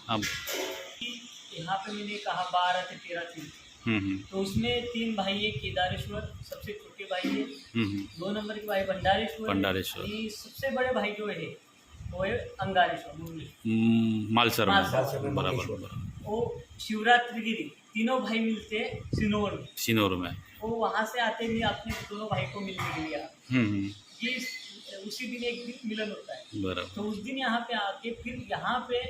अब यहाँ पे मैंने कहा 12 से 13 तीर्थ, तो उसमें 3 भाई है केदारेश्वर, सबसे छोटे भाई है। 2 नंबर के भाई भंडारेश्वर है, भंडारेश्वर। और सबसे बड़े भाई जो है वो है अंगारेश्वर मुंगली। मालसर में मालसर में बराबर मंगेश्वर। बराबर। वो शिवरात्रि गिरी तीनों भाई मिलते हैं सिनोर में। सिनोर में। वो वहाँ से आते ही अपने दोनों भाई को मिलने के लिए आते हैं। ये उसी दिन एक दिन मिलन होता है। बराबर। तो उस दिन यहाँ पे आके फिर यहाँ पे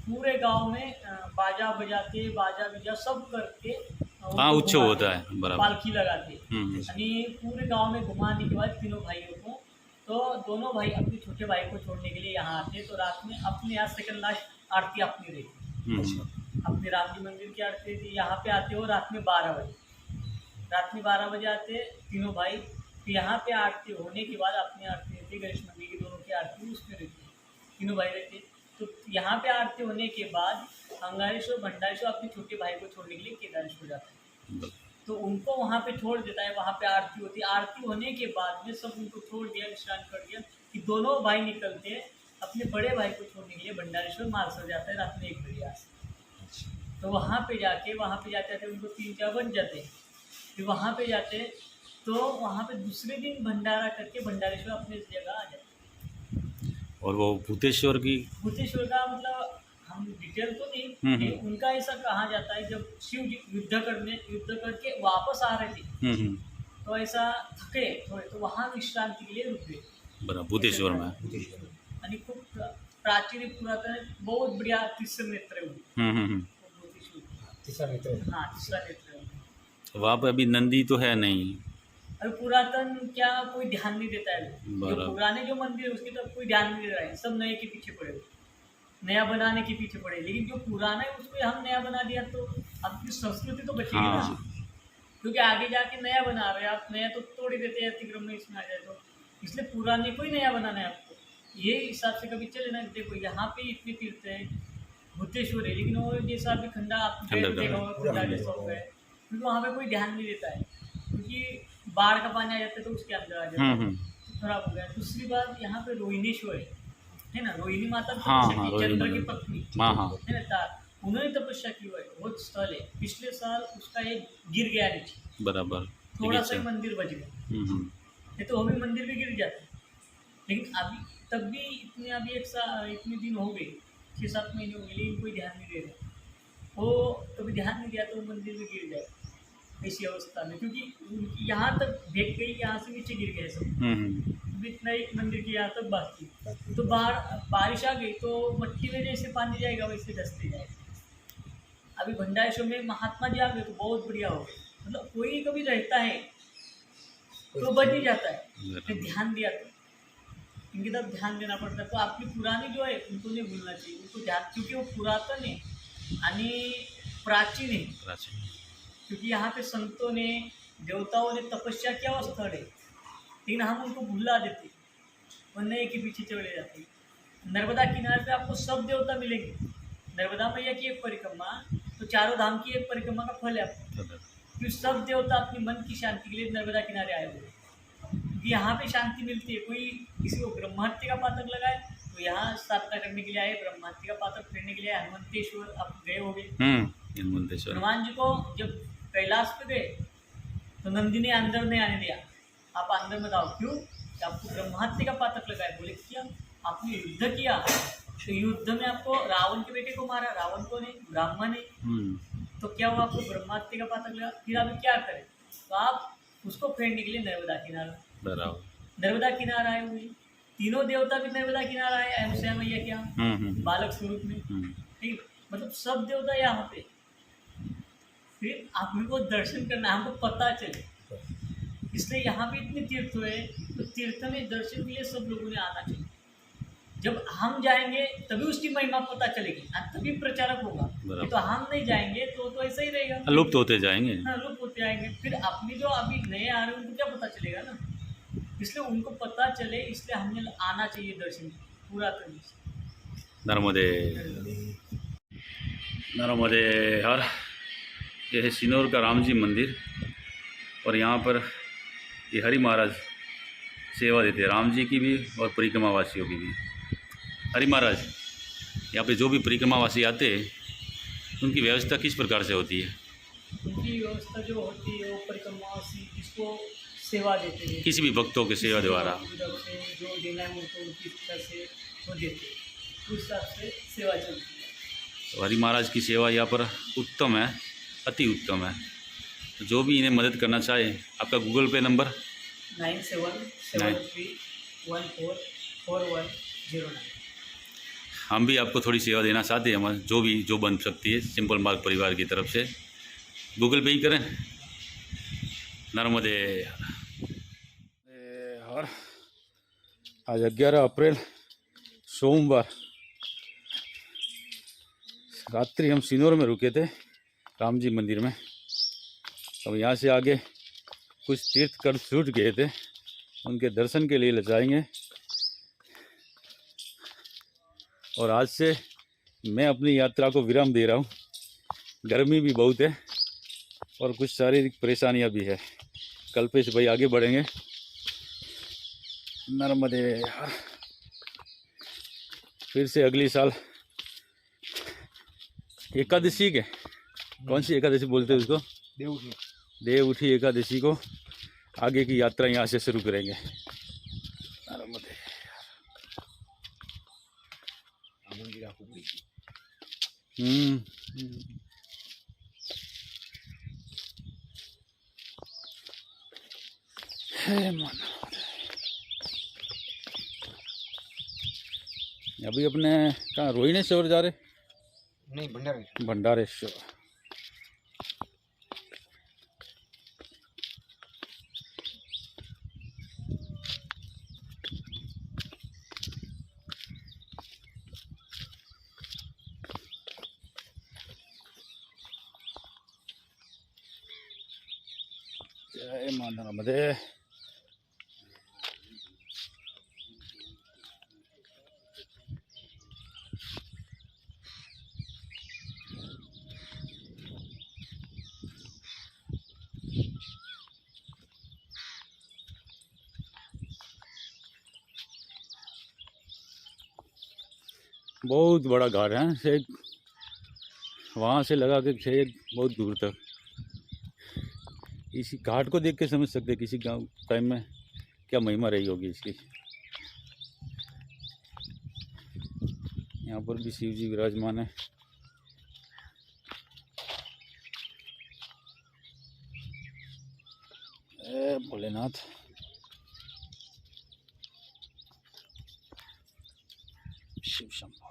पूरे गांव में बाजा बजाते, बाजा बिजा सब करके हाँ, उनको उत्सव घुमाते, होता है बराबर। पालकी लगाते यानी पूरे गांव में घुमाने के बाद तीनों भाइयों को, तो दोनों भाई अपने छोटे भाई को छोड़ने के लिए यहाँ आते। तो रात में अपने यहाँ सेकंड लास्ट आरती अपनी रहती, अपने राम जी मंदिर की आरती रहती। यहाँ पे आते हो रात में 12 बजे, रात में 12 बजे आते तीनों भाई। फिर यहाँ पे आरती होने के बाद अपनी आरती रहती, गणेश मंदिर की दोनों की आरती उसमें रहती है, तीनों भाई रहते। तो यहाँ पे आरती होने के बाद अंगारेश्वर भंडारेश्वर अपने छोटे भाई को छोड़ने के लिए केदारेश्वर जाता है। तो उनको वहाँ पे छोड़ देता है, वहाँ पे आरती होती है। आरती होने के बाद में सब उनको छोड़ दिया, विश्राम कर दिया, कि दोनों भाई निकलते हैं अपने बड़े भाई को छोड़ने के लिए भंडारेश्वर मालसर जाता है रात में 1 बजे से। तो वहाँ पे जाते जाते उनको 3-4 बन जाते हैं। फिर वहाँ पे जाते तो वहाँ पे दूसरे दिन भंडारा करके भंडारेश्वर अपने जगह आ जाते। और वो भूतेश्वर का मतलब हम डिटेल तो नहीं, लेकिन उनका ऐसा कहा जाता है जब शिव जी युद्ध करके वापस आ रहे थे, तो ऐसा थके थोड़े, तो वहाँ विश्रांति के लिए रुक गए बराबर भूतेश्वर में। आणि खूप प्राचीन पुरातन बहुत बढ़िया तीसरा नेत्र है तीसरा नेत्र। हाँ, तीसरा नेत्र है। वहाँ पे अभी नंदी तो है नहीं। अभी पुरातन क्या कोई ध्यान नहीं देता है, जो पुराने जो मंदिर है उसकी तरफ कोई ध्यान नहीं दे रहा है, सब नए के पीछे पड़े, नया बनाने के पीछे पड़े। लेकिन जो पुराना है उसको हम नया बना दिया तो अपनी संस्कृति तो बचेगी ना, क्योंकि आगे जाके नया बना रहे हैं आप, नया तो तोड़ ही देते हैं अतिक्रम में इसमें आ जाए तो, इसलिए पुराने को ही नया बनाना है आपको। ये हिसाब से कभी चले ना। देखो यहाँ पे इतने तीर्थ है, भूतेश्वर है, लेकिन वो जैसा अभी खंडा आप देखा होगा क्योंकि वहाँ पे कोई ध्यान नहीं देता है, क्योंकि बाढ़ का पानी आ जाता है तो उसके अंदर आ जाता है, खराब हो गया। दूसरी बात यहाँ पे रोहिणेश्वर है ना, रोहिणी माता चंद्र की पत्नी है ना, उन्होंने तपस्या की हुआ है, बहुत स्थल है। पिछले साल उसका एक गिर गया नीचे बराबर, थोड़ा सा मंदिर बच गया, नहीं तो वो भी मंदिर भी गिर जाता। लेकिन अभी तब भी इतने दिन हो गए, 6-7 महीने हो गए, लेकिन कोई ध्यान नहीं दे रहा। वो कभी ध्यान नहीं दिया तो मंदिर भी गिर जाए ऐसी अवस्था में, क्योंकि यहाँ तक भेग गई, यहाँ से नीचे गिर गए सब, इतना एक मंदिर की यहाँ तक बाकी। तो बारिश आ गई तो मट्टी में जैसे पानी जाएगा वैसे धंसते जाएगा। अभी भंडारेश्वर में महात्मा जी आ गए तो बहुत बढ़िया हो गए, मतलब कोई कभी रहता है तो बच ही जाता है, फिर ध्यान दिया तो इनकी तरफ ध्यान देना पड़ता है। तो आपकी पुरानी जो है उनको नहीं भूलना चाहिए, उनको ध्यान, क्योंकि वो पुरातन है आणि प्राचीन है, क्योंकि यहाँ पे संतों ने देवताओं ने तपस्या किया हुआ स्थल है, लेकिन हम उनको भुला देते और नए के पीछे चले जाते। नर्मदा किनारे पे आपको सब देवता मिलेंगे, नर्मदा मैया की एक परिक्रमा तो चारों धाम की एक परिक्रमा का फल है आपको, क्योंकि सब देवता अपनी मन की शांति के लिए नर्मदा किनारे आए हुए, क्योंकि यहाँ पे शांति मिलती है। कोई किसी को ब्रह्महत्या का पातक लगाए तो यहाँ साधना करने के लिए आए, ब्रह्महत्या का पातक फेरने के लिए हनुमंतेश्वर आप गए हो गए। हनुमान जी को जब कैलाश पे गए तो नंदी ने अंदर नहीं आने दिया, आप अंदर मत आओ, क्यों? आपको ब्रह्महत्या का पातक लगाए, बोले क्या आपने युद्ध किया, तो युद्ध में आपको रावण के बेटे को मारा, रावण को नहीं ब्राह्मण है, तो क्या हुआ, आपको ब्रह्महत्या का पातक लगा। फिर अभी क्या करें, तो आप उसको फेरने के लिए नर्मदा किनारा आए हुए, तीनों देवता भी नर्मदा किनारा आए, अहमसा मैया क्या बालक स्वरूप में, ठीक, मतलब सब देवता यहाँ पे। फिर आपको दर्शन करना, हमको पता चले, इसलिए यहाँ पे इतने तीर्थ हुए, तो तीर्थ में दर्शन के लिए सब लोगों ने आना चाहिए। जब हम जाएंगे तभी उसकी महिमा पता चलेगी, तभी प्रचारक होगा, तो हम नहीं जाएंगे तो ऐसा ही रहेगा, लुप्त होते जाएंगे। हाँ, लुप्त होते जाएंगे। फिर अपनी जो अभी नए आ रहे हैं उनको क्या पता चलेगा ना, इसलिए उनको पता चले, इसलिए हमें आना चाहिए दर्शन पूरा करने से। नर्मदे हर। यह है सिनोर का राम जी मंदिर, और यहाँ पर ये हरि महाराज सेवा देते हैं, राम जी की भी और परिक्रमा वासियों की भी। हरि महाराज यहाँ पे जो भी परिक्रमावासी आते हैं उनकी व्यवस्था किस प्रकार से होती है? उनकी व्यवस्था जो होती है वो परिक्रमावासी जिसको सेवा देते हैं, किसी भी भक्तों के सेवा द्वारा उधर से जो देना है उनको उनकी इच्छा से वो देते हैं, उस हिसाब से सेवा चलती है। तो हरि महाराज की सेवा यहाँ पर उत्तम है, अति उत्तम है। तो जो भी इन्हें मदद करना चाहे, आपका गूगल पे नंबर 9773144109। हम भी आपको थोड़ी सेवा देना चाहते हैं, हम जो बन सकती है सिंपल मार्ग परिवार की तरफ से गूगल पे ही करें। नर्मदे हर। आज 11 अप्रैल सोमवार रात्रि हम सिनोर में रुके थे राम जी मंदिर में। अब यहाँ से आगे कुछ तीर्थ कर छूट गए थे, उनके दर्शन के लिए ले जाएंगे। और आज से मैं अपनी यात्रा को विराम दे रहा हूँ। गर्मी भी बहुत है और कुछ शारीरिक परेशानियाँ भी है। कल्पेश भाई आगे बढ़ेंगे। नर्मदे हर। फिर से अगली साल एकादशी के, कौन सी एकादशी बोलते हैं उसको? देवउठी एकादशी को आगे की यात्रा यहाँ से शुरू करेंगे। नर्मदे अभी अपने कहाँ रोहिणेश्वर जा रहे? नहीं, भंडारेश्वर। जय मां नर्मदे। बहुत बड़ा घाट है, से वहाँ से लगा के छः बहुत दूर तक। इसी घाट को देख के समझ सकते हैं किसी गाँव टाइम में क्या महिमा रही होगी इसकी। यहाँ पर भी शिव जी विराजमान है। भोलेनाथ। शिव शंभो।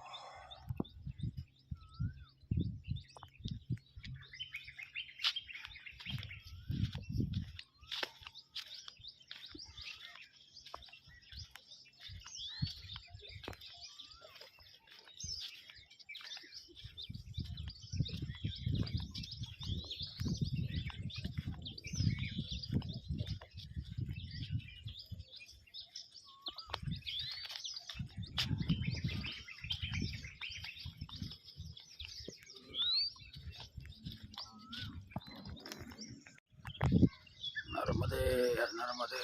नर्मदे नर्मदे।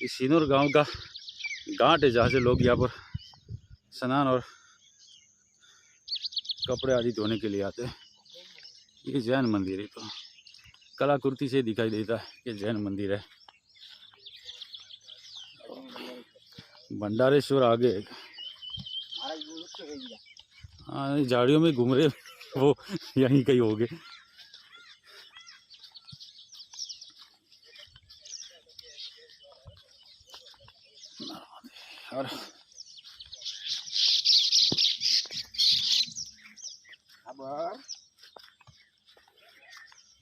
इस सिनोर गांव का घाट है जहाँ से लोग यहाँ पर स्नान और कपड़े आदि धोने के लिए आते हैं। ये जैन मंदिर है, तो कलाकृति से दिखाई देता है कि जैन मंदिर है। भंडारेश्वर आगे। हाँ, झाड़ियों में घूम रहे वो यहीं कहीं हो गए। और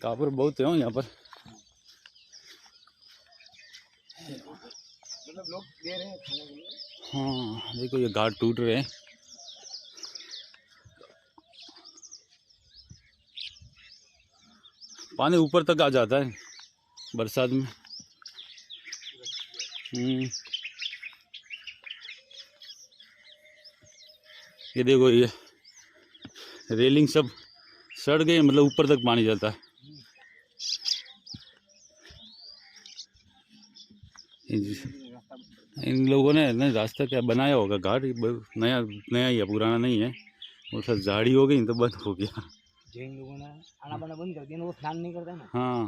काबर बहुत है यहाँ पर। मतलब लोग दे रहे हैं खाने के लिए। हाँ देखो ये घाट टूट रहे हैं। पानी ऊपर तक आ जाता है बरसात में। ये देखो ये रेलिंग सब सड़ गई, मतलब ऊपर तक पानी जाता है। इन लोगों ने ना रास्ता क्या बनाया होगा, घाट नया नया ही है, पुराना नहीं है। और सब झाड़ी हो गई तो बंद हो गया। जैन लोगों ने आना बाना बंद कर दिया ना, वो स्नान नहीं करता ना। हाँ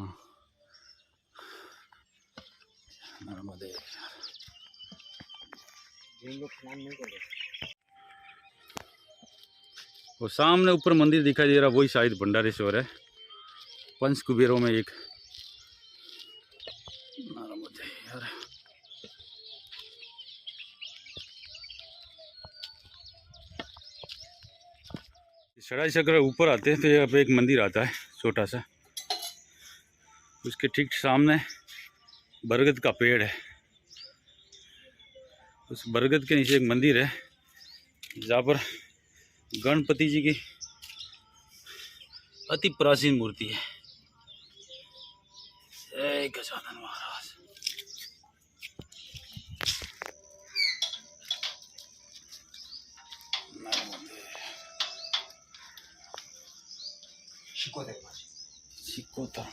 नर्मदे। जैन लोग स्नान नहीं करते। वो सामने ऊपर मंदिर दिखाई दे रहा, वही शायद भंडारेश्वर है, पंच कुबेरों में एक। नर्मदे यार। चढ़ाई से अगर ऊपर आते हैं तो यहाँ पे एक मंदिर आता है छोटा सा, उसके ठीक सामने बरगद का पेड़ है। उस बरगद के नीचे एक मंदिर है जहाँ पर गणपति जी की अति प्राचीन मूर्ति है। जय गजानन महाराज। शिकोतर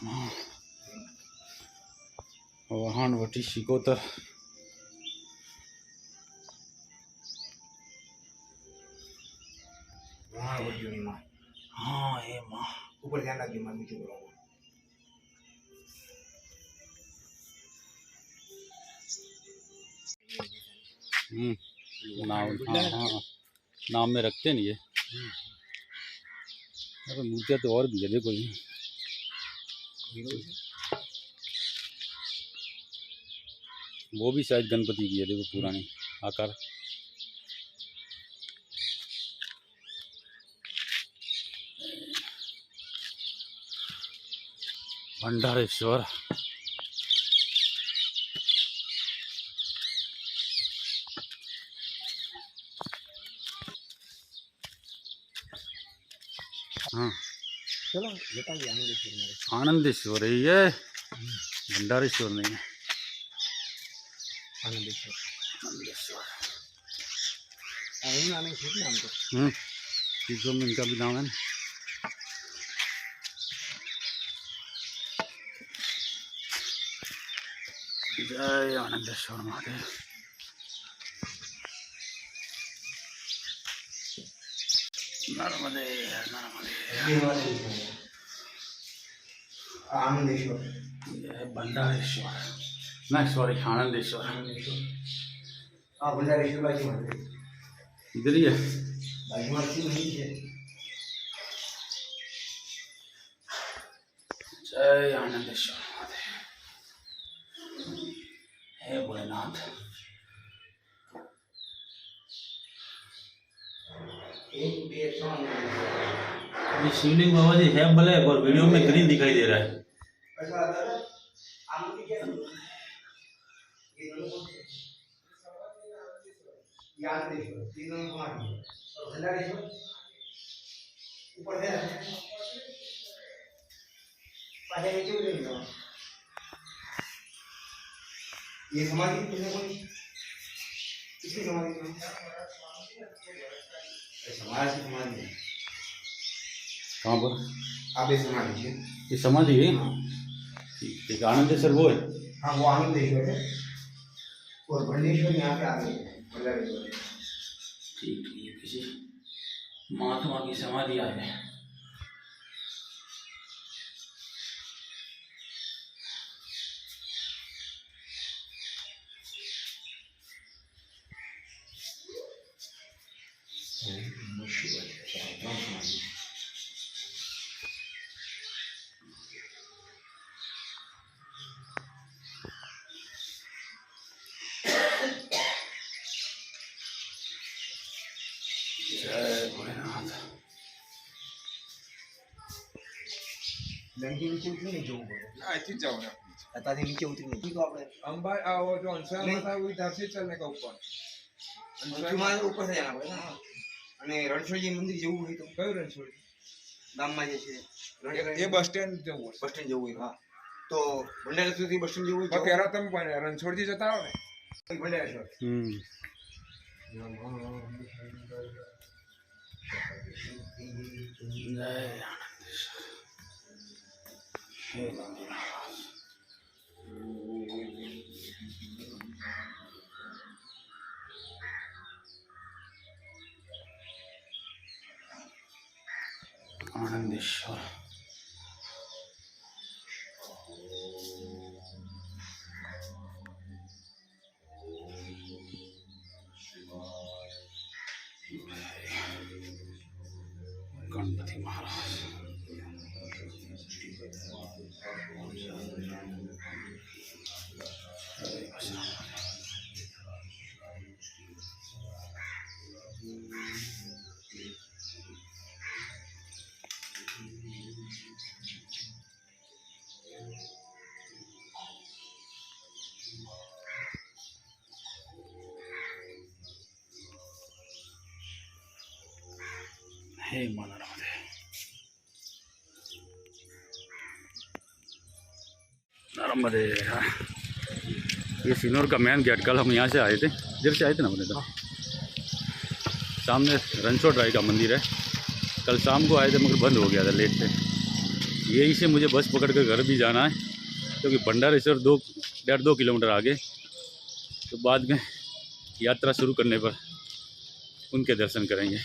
वहानवटी शिकोतर। हाँ ये माँ ऊपर ध्यान रखिए, मां नीचे बोलो। नाम, हाँ हाँ नाम में रखते नहीं ये। अरे मूर्तियाँ तो और भी है, देखो ये वो भी शायद गणपति की है, देखो पुरानी आकार। भंडारेश्वर। हाँ चलो बेटा भी आनंदेश्वर में। आनंदेश्वर है ये, भंडारेश्वर नहीं है। आनंदेश्वर आनंदेश्वर आनंदेश्वर नाम तो। चीज़ों में इनका भी नाम है। जय आनंदेश्वर महादेव। नर्मदे नर्मदे। आनंदेश्वर ये भंडारेश्वर नहीं, सॉरी आनंदेश्वर। हाँ भंडारेश्वर बाजू में इधर ही है। बाजू में नहीं है। जय आनंदेश्वर महादेव। हे भोलेनाथ। ये शिवलिंग बाबा जी है ब्लैक और वीडियो में ग्रीन दिखाई दे रहा है। ये समाधि किसने बोली? किसकी समाधि? समाज की समाधि है। कहाँ पर? आप ये समाधि है। ये समाधि है। ठीक, आनंदेश्वर वो है। हाँ वो आनंदेश्वर है और भंडेश्वर यहाँ पे आगे है, भंडारेश्वर। ठीक, ये किसी महात्मा की समाधि है। जय भोलेनाथ। लड़की नीचे उतरी नहीं जो बोले। आई थी जाओ ना। बता दे नीचे उतरी नहीं तो आपने अंबा वो जो अंशा में था वो इधर से चलने का ऊपर तुम्हारे ऊपर से जाना पड़ेगा ना। અને રણછોડજી મંદિર જવું હોય તો કયું રણછોડી ગામમાં જે છે એ બસ સ્ટેન્ડ જવું બસ સ્ટેન્ડ જવું હોય હા તો ભંડારેશ્વરથી બસ સ્ટેન્ડ જવું હોય હોય પહેલા તમે રણછોડજી જતા આવો ને ભંડારેશ્વર जय आनंदेश्वर। हे नंदीनाथ। आनंदेश्वर। गणपति महाराज। हे माता राधे। नर्मदे। ये सिनोर का मेन गेट। कल हम यहाँ से आए थे, इधर से आए थे ना अपने। तो सामने रणछोड़ राय का मंदिर है। कल शाम को आए थे मगर बंद हो गया था लेट से। यहीं से मुझे बस पकड़ कर घर भी जाना है, क्योंकि भंडारेश्वर 1.5-2 किलोमीटर आगे। तो बाद में यात्रा शुरू करने पर उनके दर्शन करेंगे।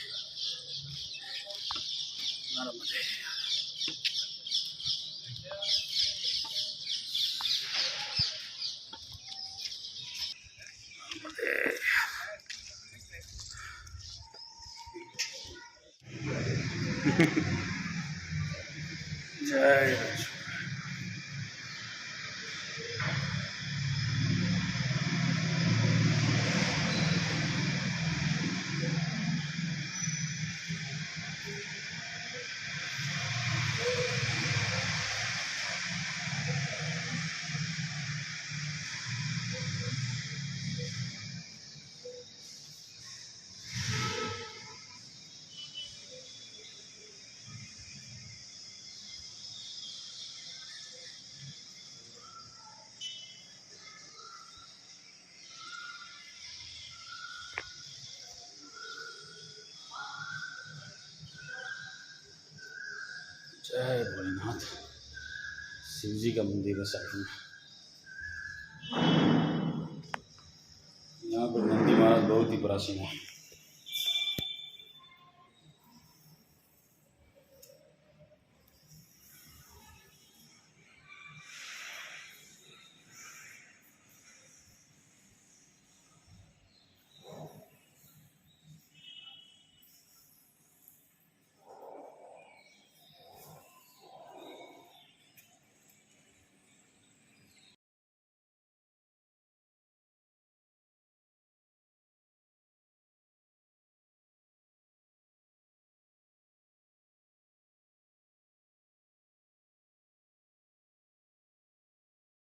जय जय भोलेनाथ। शिव जी का मंदिर है साइड में। यहाँ पर नंदी महाराज बहुत ही प्राचीन है।